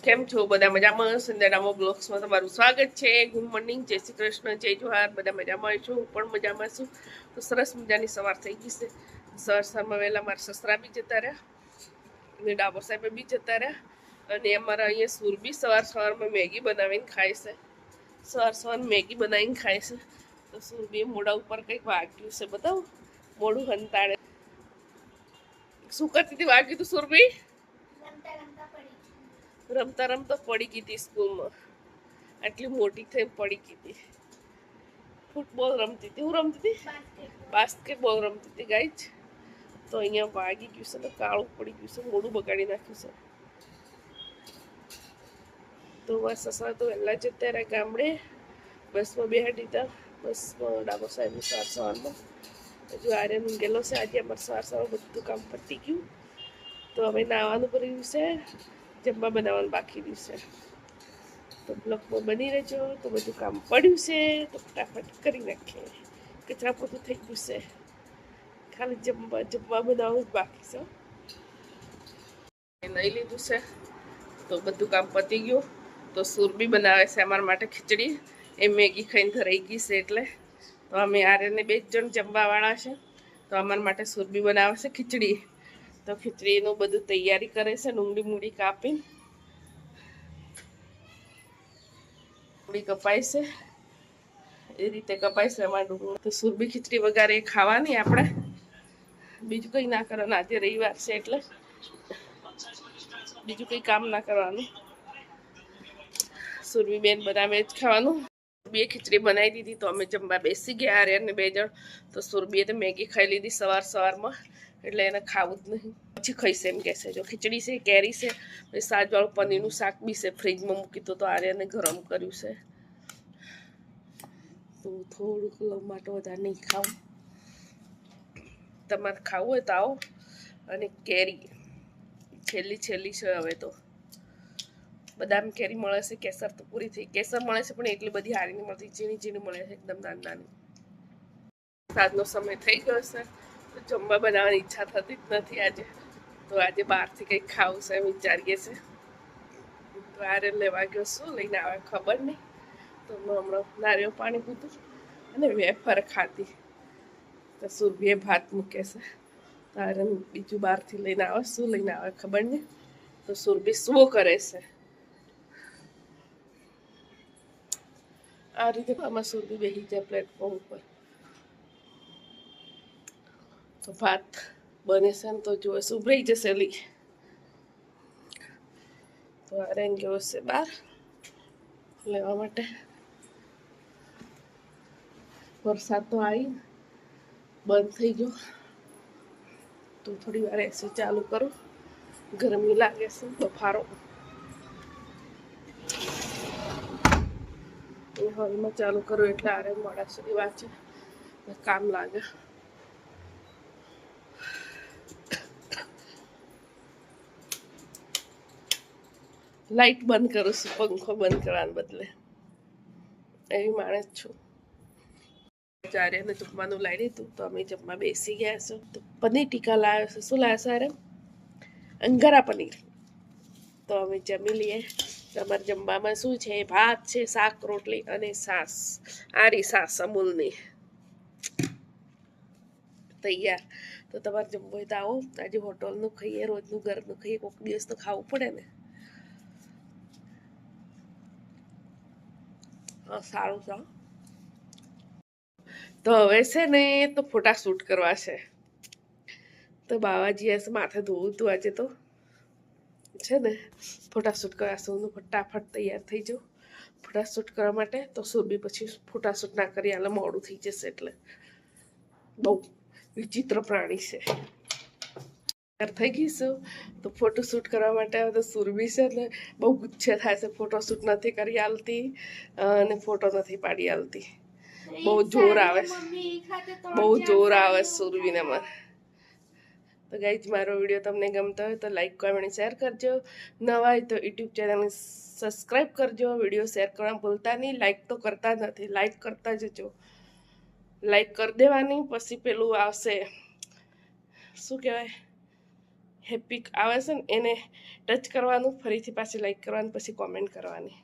કેમ છો બધા મજામાં? સંદેડામાં બ્લોગ્સમાં તમારું સ્વાગત છે. ગુડ મોર્નિંગ, જય શ્રી કૃષ્ણ, જય જોહાર. બધા મજામાં છું, હું પણ મજામાં છું. તો સરસ મજાની સવાર થઈ ગઈ છે. સવારમાં વહેલા મારા સસરા બી જતા રહ્યા અને ડાબર સાહેબ બી જતા રહ્યા. અને અમારા અહીંયા સુરબી સવારમાં મેગી બનાવીને ખાય છે. સવાર મેગી બનાવીને ખાય છે. તો સુરબી મોઢા ઉપર કંઈક વાગ્યું છે, બતાવો મોઢું હંતાડે. શું કરતી હતી? વાગ્યું તું સુરબી? રમતા રમતા પડી ગઈ હતી સ્કૂલમાં. આટલી મોટી થઈને પડી ગઈ હતી. ફૂટબોલ રમતી હતી. હું રમતી હતી? બાસ્કેટબોલ રમતી હતી ગાઈજ. તો અહીંયા વાગી ગયું છે, તો કાળું પડી ગયું છે, મોઢું બગાડી નાખ્યું છે. તો મારા સસરા તો વહેલા જતા રહ્યા ગામડે. બસમાં બેહાડી હતા. બસમાં ડાબો સાહેબ સવારમાં હજુ આર્યન ઊંઘેલો છે. આજે અમારે સવાર બધું કામ પતી ગયું. તો હવે નાવાનું કર્યું છે, જમવા બનાવવાનું બાકી રહ્યું છે. તો બ્લોકમાં બની રહેજો. તો બધું કામ પડ્યું છે તો ફટાફટ કરી નાખીએ. કચરા પોતું થઈ ગયું છે, ખાલી જમવા બનાવવું જ બાકી છે. નહીં લીધું છે તો બધું કામ પતી ગયું. તો સુરબી બનાવે છે અમારા માટે ખીચડી. એ મેગી ખાઈને ધરાઈ ગઈ છે એટલે તો અમે આર્યને 2 જણ જમવાવાળા છે. તો અમારા માટે સુરબી બનાવે છે ખીચડી. તો ખીચડીનું બધું તૈયારી કરે છે. ડુંગળી કાપીને ડુંગળી કપાય છે, એ રીતે કપાય છે અમારે ડુંગળી. તો સુરબી ખીચડી વગારે ખાવાની આપણે, બીજું કંઈ ના કરવાનું. આજે રવિવાર છે એટલે બીજું કંઈ કામ ના કરવાનું. સુરબી બેન બનાવે જ ખાવાનું. બે ખીચડી બનાવી દીધી તો અમે જમવા બેસી ગયા આર્યન ને 2 જણ. તો સુરબીએ તો મેગી ખાઈ લીધી સવારમાં, એટલે એને ખાવું જ નહીં. પછી ખાઈશે એમ કહેશે. જો ખીચડી છે, કેરી છે, પછી સાજવાળું પનીરનું શાક બી છે, ફ્રીજમાં મૂકી તો આર્યને ગરમ કર્યું છે. તો થોડુંક માટે વધારે નહીં ખાવું. તમારે ખાવું હોય તો આવો. અને કેરી છેલ્લી છે હવે તો. બદામ કેરી મળે છે, કેસર તો પૂરી થઈ. કેસર મળે છે પણ એટલી બધી હારી નહીં મળતી, ઝીણી મળે છે, એકદમ નાની. સાંજનો સમય થઈ ગયો છે તો જમવા બનાવવાની ઈચ્છા થતી જ નથી આજે. તો આજે બહારથી કંઈક ખાવું છે વિચારીએ છે. તો આરે લેવા ગયો, શું લઈને આવે ખબર નહીં. તો હમણાં નારિયેળ પાણી પીધું અને વેફર ખાધી. તો સુરભીએ ભાત મૂકે છે. તો આરે બીજું બહારથી લઈને આવે, શું લઈને આવે ખબર નહીં. તો સુરભી શું કરે છે આ રીતે. આમાં સુરભી બેસી જાય પ્લેટફોર્મ ઉપર. તો ભાત બને છે ને તો જોવે ઉભરાઈ જશે લી. તો આર્યન ગયો છે બહાર લેવા માટે. વરસાદ તો આવી બંધ થઈ ગયો. તો થોડી વાર એસી ચાલુ કરું, ગરમી લાગે છે, બફારો. એ હોલમાં ચાલુ કરું એટલે આર્યન મોડા સુધી વાંચે, કામ લાગે. લાઈટ બંધ કરું છું, પંખો બંધ કરવાને બદલે. એવી માણસ છું. આર્યને જમવાનું લાવી દીધું તો અમે જમવા બેસી ગયા છો. તો પનીર ટીકા લાવ્યો છે. શું લાવ્યો છે આર્યન? અંગારા પનીર. તો અમે જમી લઈએ. તમારે જમવામાં શું છે? ભાત છે, શાક રોટલી અને છાશ. આરી છાશ અમૂલની તૈયાર. તો તમારે જમવું હોય તો આવો. આજે હોટલનું ખાઈએ, રોજનું ઘરનું ખાઈએ, કોઈક દિવસ તો ખાવું પડે ને. હા સારું છે. તો હવે છે ને તો ફોટા શૂટ કરવા છે. તો બાવાજી હશે, માથે ધોવું તું આજે તો છે ને ફોટા શૂટ કરવા. હું ફટાફટ તૈયાર થઈ જાઉં ફોટા શૂટ કરવા માટે. તો સુરભી પછી ફોટા શૂટ ના કરી એટલે મોડું થઈ જશે. એટલે બહુ વિચિત્ર પ્રાણી છે. તૈયાર થઈ ગઈશું તો ફોટો શૂટ કરવા માટે. તો સુરભી છે ને બહુ ગુસ્સે થાય છે, ફોટો શૂટ નથી કરી આલતી અને ફોટો નથી પાડી આલતી. બહુ જોર આવે સુરભીને મારે. તો ગાઈઝ, મારો વિડીયો તમને ગમતો હોય તો લાઈક, કોમેન્ટ, શેર કરજો. નવા હોય તો યુટ્યુબ ચેનલને સબસ્ક્રાઈબ કરજો. વિડીયો શેર કરવાનું ભૂલતા નહીં. લાઈક તો કરતા જ નથી, લાઈક કરતા જજો. લાઈક કરી દેવાની. પછી પેલું આવશે, શું કહેવાય, પિક આવે છે ને એને ટચ કરવાનું, ફરીથી પાછી લાઈક કરવાની, પછી કોમેન્ટ કરવાની.